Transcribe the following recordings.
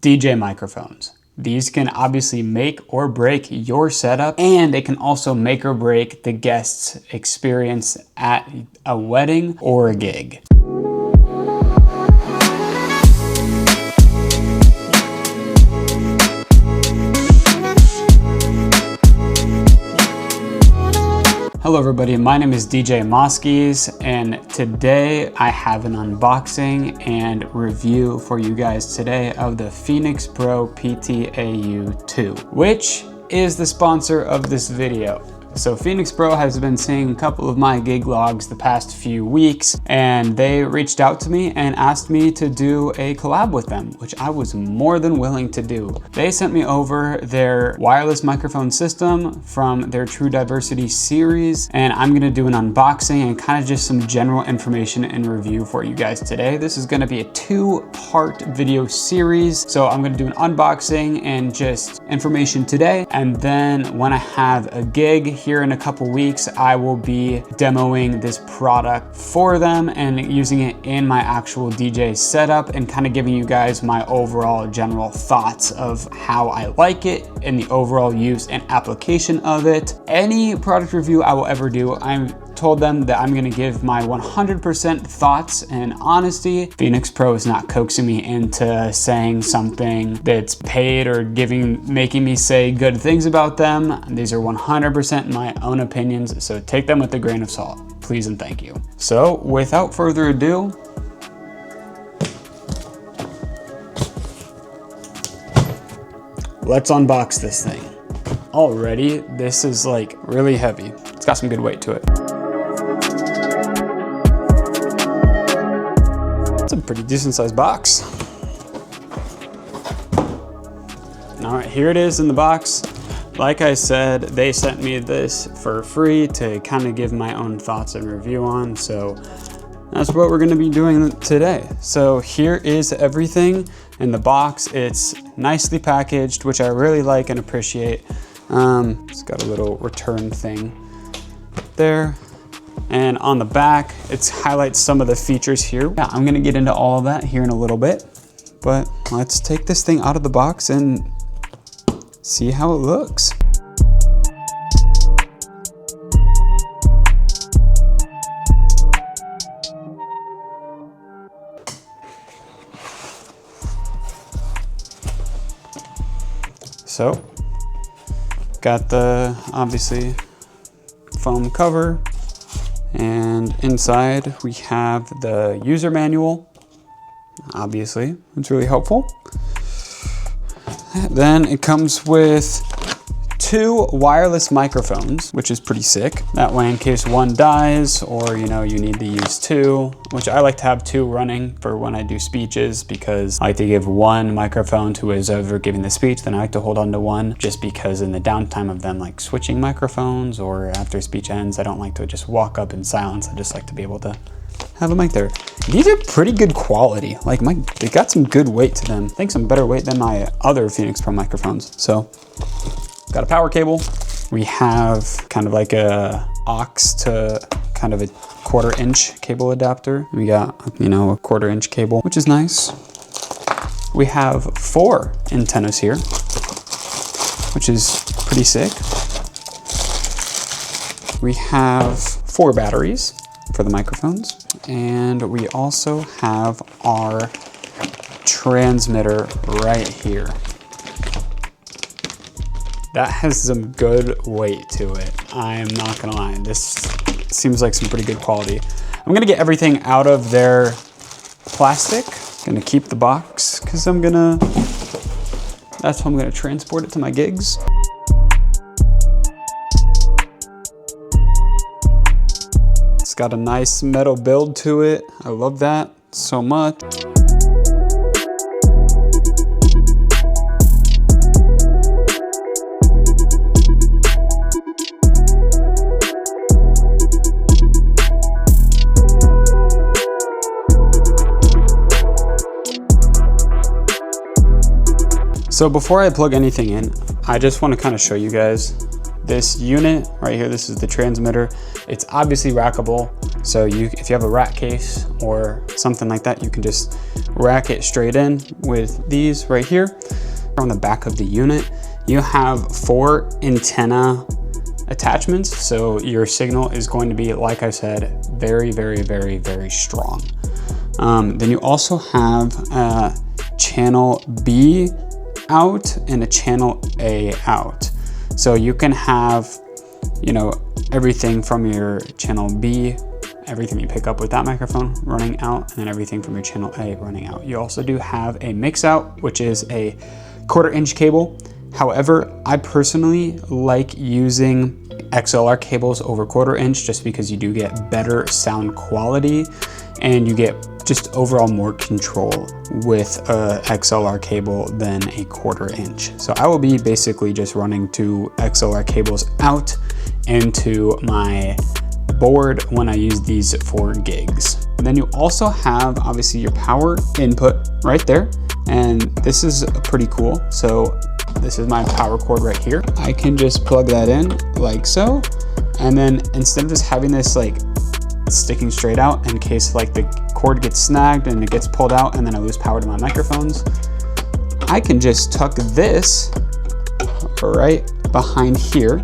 DJ microphones. These can obviously make or break your setup, and it can also make or break the guest's experience at a wedding or a gig. Hello everybody, my name is DJ Misc, and today I have an unboxing and review for you guys today of the Phenyx Pro PTAU-2, which is the sponsor of this video. So Phenyx Pro has been seeing a couple of my gig logs the past few weeks, and they reached out to me and asked me to do a collab with them, which I was more than willing to do. They sent me over their wireless microphone system from their True Diversity series, and I'm gonna do an unboxing and kind of just some general information and review for you guys today. This is gonna be a two-part video series, so I'm gonna do an unboxing and just information today, and then when I have a gig here in a couple weeks, I will be demoing this product for them and using it in my actual DJ setup and kind of giving you guys my overall general thoughts of how I like it and the overall use and application of it. Any product review I will ever do, I'm told them that I'm gonna give my 100% thoughts and honesty. Phenyx Pro is not coaxing me into saying something that's paid or making me say good things about them. These are 100% my own opinions, so take them with a grain of salt, please and thank you. So without further ado, let's unbox this thing. Already, this is like really heavy. It's got some good weight to it. It's a pretty decent sized box. All right, here it is in the box. Like I said, they sent me this for free to kind of give my own thoughts and review on, so that's what we're gonna be doing today. So here is everything in the box. It's nicely packaged, which I really like and appreciate. It's got a little return thing there. And on the back, it highlights some of the features here. Yeah, I'm gonna get into all of that here in a little bit, but let's take this thing out of the box and see how it looks. So, got the, obviously, foam cover, and inside we have the user manual. Obviously, it's really helpful. Then it comes with two wireless microphones, which is pretty sick. That way, in case one dies or you need to use two, which I like to have two running for when I do speeches, because I like to give one microphone to whoever's ever giving the speech, then I like to hold on to one, just because in the downtime of them like switching microphones or after speech ends, I don't like to just walk up in silence. I just like to be able to have a mic there. These are pretty good quality. Like they got some good weight to them. I think some better weight than my other Phenyx Pro microphones. So, got a power cable. We have kind of like a aux to kind of a 1/4-inch cable adapter. We got, a 1/4-inch cable, which is nice. We have 4 antennas here, which is pretty sick. We have 4 batteries for the microphones. And we also have our transmitter right here. That has some good weight to it. I'm not gonna lie, this seems like some pretty good quality. I'm gonna get everything out of their plastic. Gonna keep the box, because that's how I'm gonna transport it to my gigs. It's got a nice metal build to it. I love that so much. So before I plug anything in, I just want to kind of show you guys this unit right here. This is the transmitter. It's obviously rackable. So if you have a rack case or something like that, you can just rack it straight in with these right here. On the back of the unit, you have 4 antenna attachments. So your signal is going to be, like I said, very, very, very, very strong. Then you also have a channel B out and a channel A out. So you can have, you know, everything from your channel B, everything you pick up with that microphone running out, and then everything from your channel A running out. You also do have a mix out, which is a 1/4-inch cable. However, I personally like using XLR cables over 1/4-inch just because you do get better sound quality and you get just overall more control with a XLR cable than a 1/4-inch. So I will be basically just running 2 XLR cables out into my board when I use these for gigs. And then you also have obviously your power input right there. And this is pretty cool. So this is my power cord right here. I can just plug that in like so. And then instead of just having this like sticking straight out in case like the cord gets snagged and it gets pulled out and then I lose power to my microphones, I can just tuck this right behind here.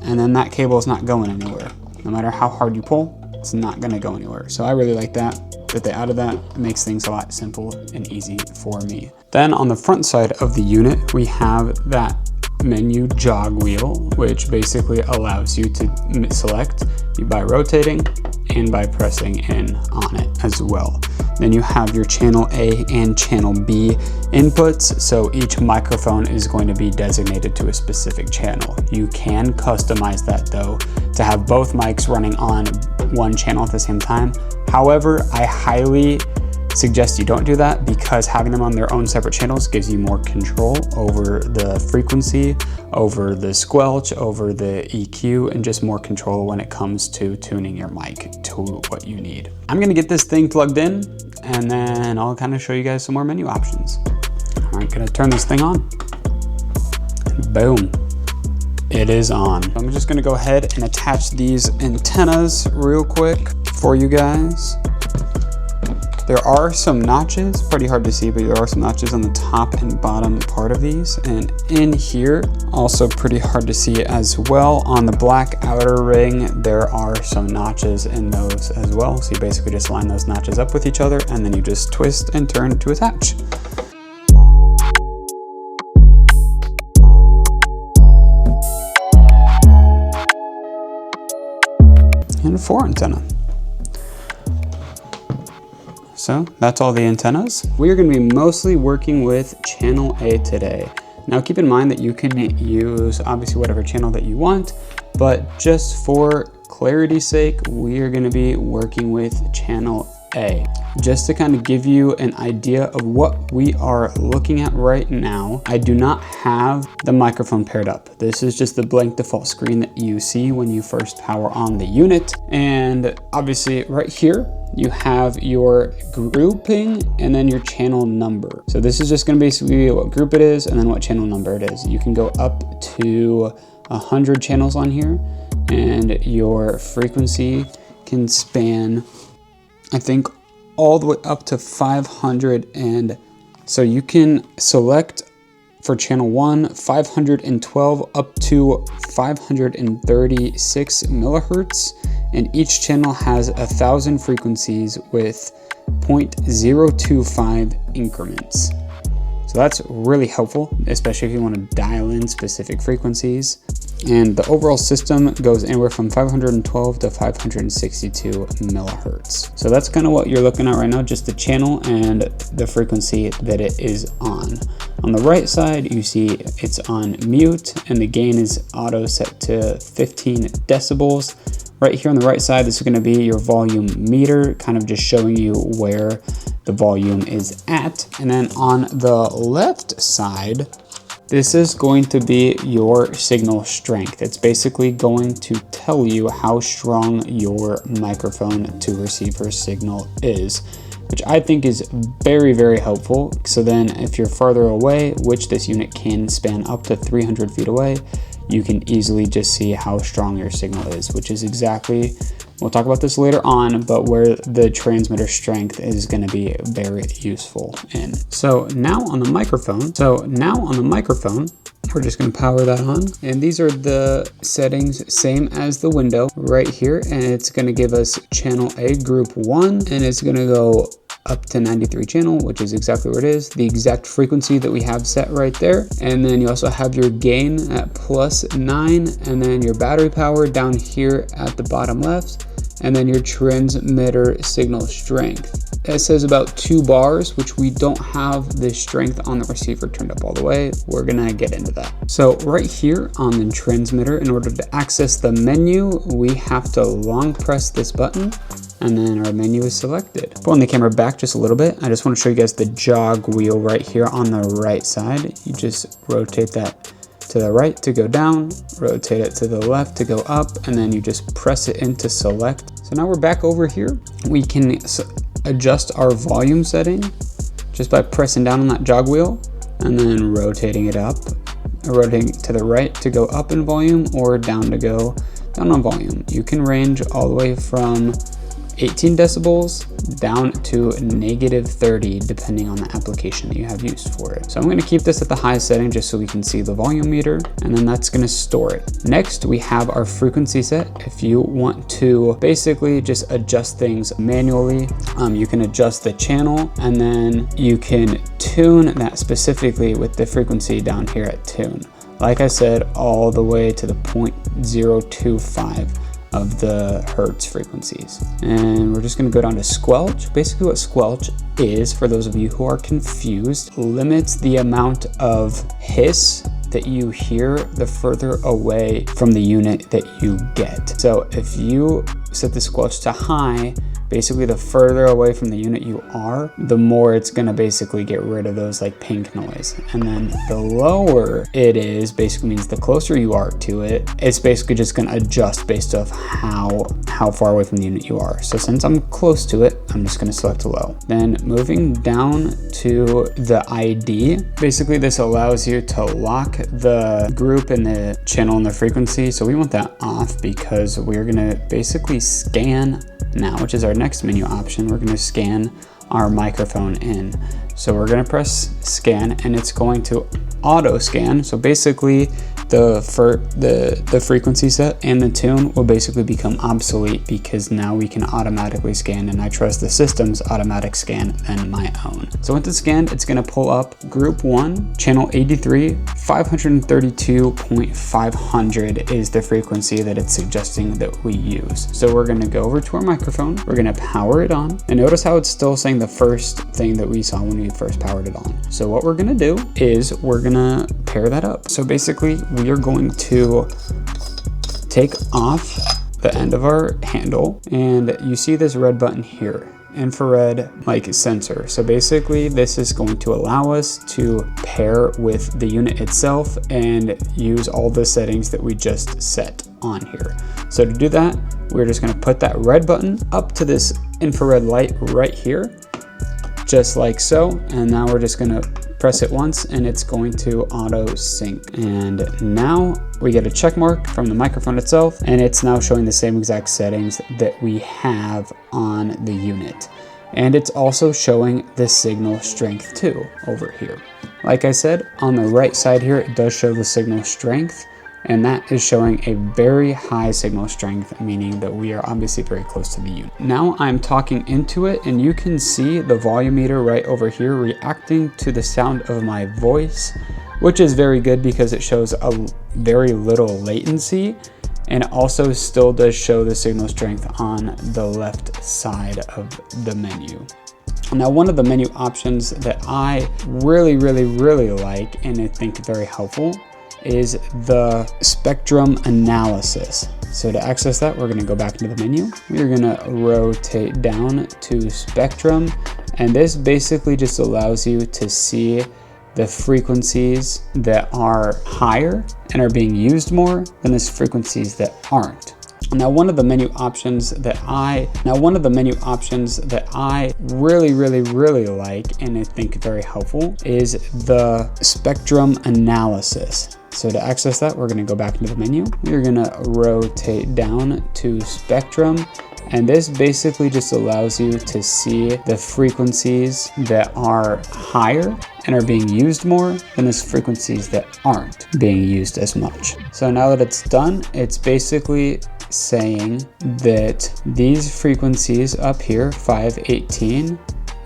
And then that cable is not going anywhere. No matter how hard you pull, it's not gonna go anywhere. So I really like that. With the out of that, it makes things a lot simple and easy for me. Then on the front side of the unit, we have that menu jog wheel, which basically allows you to select by rotating and by pressing in on it as well. Then you have your channel A and channel B inputs. So each microphone is going to be designated to a specific channel. You can customize that though to have both mics running on one channel at the same time. However, I highly suggest you don't do that because having them on their own separate channels gives you more control over the frequency, over the squelch, over the EQ, and just more control when it comes to tuning your mic to what you need. I'm gonna get this thing plugged in and then I'll kind of show you guys some more menu options. All right, gonna turn this thing on. Boom. It is on. I'm just gonna go ahead and attach these antennas real quick for you guys. There are some notches, pretty hard to see, but there are some notches on the top and bottom part of these. And in here, also pretty hard to see as well. On the black outer ring, there are some notches in those as well. So you basically just line those notches up with each other and then you just twist and turn to attach. And a 4 antenna. So that's all the antennas. We are going to be mostly working with channel A today. Now keep in mind that you can use obviously whatever channel that you want, but just for clarity's sake, we are going to be working with channel A. Just to kind of give you an idea of what we are looking at right now, I do not have the microphone paired up. This is just the blank default screen that you see when you first power on the unit. And obviously right here, you have your grouping and then your channel number. So this is just gonna basically be what group it is and then what channel number it is. You can go up to 100 channels on here and your frequency can span, I think, all the way up to 500. And so you can select for channel 1, 512 up to 536 millihertz. And each channel has 1,000 frequencies with 0.025 increments. So that's really helpful, especially if you want to dial in specific frequencies. And the overall system goes anywhere from 512 to 562 millihertz. So that's kind of what you're looking at right now, just the channel and the frequency that it is on. On the right side, you see it's on mute and the gain is auto set to 15 decibels. Right here on the right side, this is going to be your volume meter, kind of just showing you where the volume is at. And then on the left side, this is going to be your signal strength. It's basically going to tell you how strong your microphone to receiver signal is, which I think is very, very helpful. So then if you're farther away, which this unit can span up to 300 feet away, you can easily just see how strong your signal is, which is exactly, we'll talk about this later on, but where the transmitter strength is going to be very useful in. So now on the microphone, we're just going to power that on, and these are the settings, same as the window right here, and it's going to give us channel A group 1, and it's going to go up to 93 channel, which is exactly where it is, the exact frequency that we have set right there. And then you also have your gain at +9, and then your battery power down here at the bottom left, and then your transmitter signal strength. It says about 2 bars, which we don't have the strength on the receiver turned up all the way. We're gonna get into that. So right here on the transmitter, in order to access the menu, we have to long press this button, and then our menu is selected. Pulling the camera back just a little bit, I just want to show you guys the jog wheel right here on the right side. You just rotate that to the right to go down, rotate it to the left to go up, and then you just press it in to select. So now we're back over here. We can adjust our volume setting just by pressing down on that jog wheel and then rotating it up, rotating to the right to go up in volume or down to go down on volume. You can range all the way from 18 decibels down to -30 depending on the application that you have used for it. So I'm going to keep this at the high setting just so we can see the volume meter, and then that's going to store it. Next we have our frequency set. If you want to basically just adjust things manually, you can adjust the channel, and then you can tune that specifically with the frequency down here at tune. Like I said, all the way to the 0.025 of the hertz frequencies. And we're just going to go down to squelch. Basically what squelch is, for those of you who are confused, limits the amount of hiss that you hear the further away from the unit that you get. So if you set the squelch to high, basically the further away from the unit you are, the more it's gonna basically get rid of those like pink noise. And then the lower it is basically means the closer you are to it, it's basically just gonna adjust based off how far away from the unit you are. So since I'm close to it, I'm just gonna select low. Then moving down to the ID, basically this allows you to lock the group and the channel and the frequency. So we want that off because we're gonna basically scan now, which is our next menu option. We're going to scan our microphone in. So we're going to press scan, and it's going to auto scan. So basically the frequency set and the tune will basically become obsolete because now we can automatically scan, and I trust the system's automatic scan than my own. So once it's scanned, it's going to pull up group 1, channel 83, 532.500 is the frequency that it's suggesting that we use. So we're going to go over to our microphone, we're going to power it on, and notice how it's still saying the first thing that we saw when we first powered it on. So what we're going to do is we're going to pair that up. So basically we are going to take off the end of our handle, and you see this red button here, infrared like sensor. So basically this is going to allow us to pair with the unit itself and use all the settings that we just set on here. So to do that, we're just going to put that red button up to this infrared light right here, just like so, and now we're just going to press it once and it's going to auto sync. And now we get a check mark from the microphone itself, and it's now showing the same exact settings that we have on the unit. And it's also showing the signal strength too over here. Like I said, on the right side here, it does show the signal strength, and that is showing a very high signal strength, meaning that we are obviously very close to the unit. Now I'm talking into it, and you can see the volume meter right over here reacting to the sound of my voice, which is very good because it shows a very little latency, and it also still does show the signal strength on the left side of the menu. Now, one of the menu options that I really like and I think very helpful is the spectrum analysis. So to access that, we're going to go back into the menu. We're going to rotate down to spectrum, and this basically just allows you to see the frequencies that are higher and are being used more than the frequencies that aren't. Now, one of the menu options that I really like and I think very helpful is the spectrum analysis. So to access that, we're gonna go back into the menu. We're gonna rotate down to spectrum. And this basically just allows you to see the frequencies that are higher and are being used more than the frequencies that aren't being used as much. So now that it's done, it's basically saying that these frequencies up here, 518,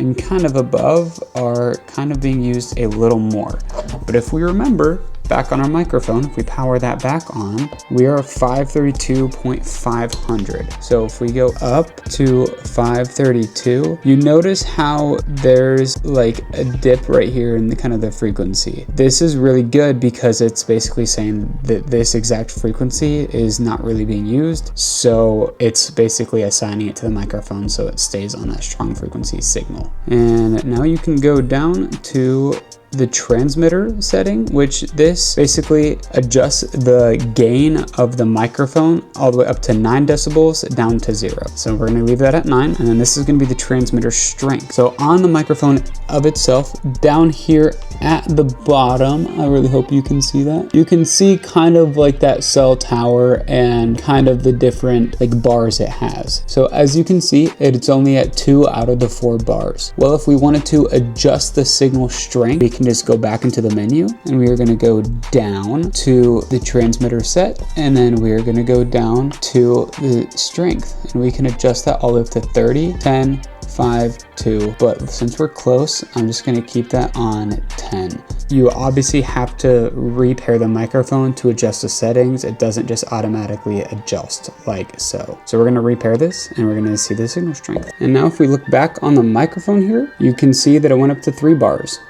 and kind of above are kind of being used a little more. But if we remember, back on our microphone, if we power that back on, we are 532.500. So if we go up to 532, you notice how there's like a dip right here in the kind of the frequency. This is really good because it's basically saying that this exact frequency is not really being used. So it's basically assigning it to the microphone so it stays on that strong frequency signal. And now you can go down to the transmitter setting, which this basically adjusts the gain of the microphone all the way up to 9 decibels down to 0. So we're gonna leave that at 9, and then this is gonna be the transmitter strength. So on the microphone of itself, down here at the bottom, I really hope you can see that. You can see kind of like that cell tower and kind of the different like bars it has. So as you can see, it's only at 2 out of the 4 bars. Well, if we wanted to adjust the signal strength, we can just go back into the menu, and we are going to go down to the transmitter set, and then we are going to go down to the strength, and we can adjust that all the way up to 30, 10, 5, 2, but since we're close, I'm just going to keep that on 10. You obviously have to repair the microphone to adjust the settings. It doesn't just automatically adjust like so. So we're going to repair this, and we're going to see the signal strength. And now if we look back on the microphone here, you can see that it went up to 3 bars.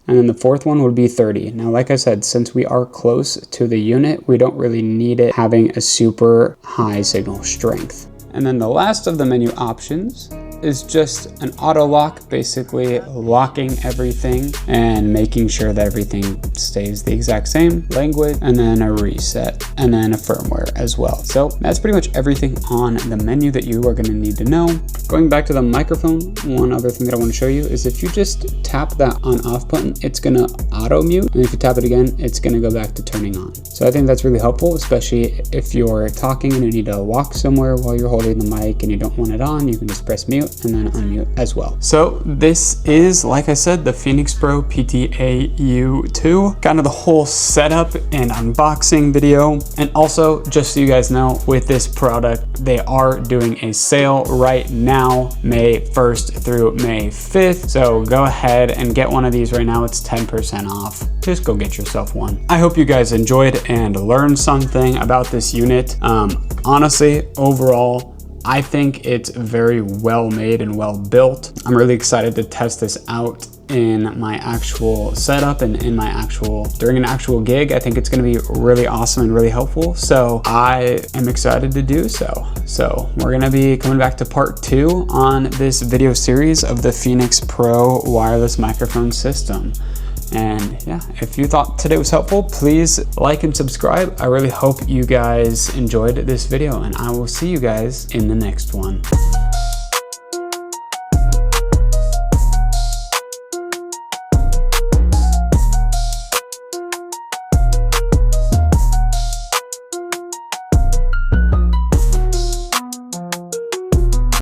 And then the fourth one would be 30. Now, like I said, since we are close to the unit, we don't really need it having a super high signal strength. And then the last of the menu options is just an auto lock, basically locking everything and making sure that everything stays the exact same language, and then a reset, and then a firmware as well. So that's pretty much everything on the menu that you are going to need to know. Going back to the microphone, one other thing that I want to show you is if you just tap that on off button, it's going to auto mute, and if you tap it again, it's going to go back to turning on. So I think that's really helpful, especially if you're talking and you need to walk somewhere while you're holding the mic and you don't want it on. You can just press mute and then unmute as well. So this is, like I said, the Phenyx Pro PTAU-2, kind of the whole setup and unboxing video. And also, just so you guys know, with this product, they are doing a sale right now, May 1st through May 5th. So go ahead and get one of these right now. It's 10% off. Just go get yourself one. I hope you guys enjoyed and learned something about this unit. Honestly, overall, I think it's very well made and well built. I'm really excited to test this out in my actual setup and in my during an actual gig. I think it's going to be really awesome and really helpful. So I am excited to do so. So we're going to be coming back to part 2 on this video series of the Phenyx Pro wireless microphone system. And yeah, if you thought today was helpful, please like and subscribe. I really hope you guys enjoyed this video, and I will see you guys in the next one.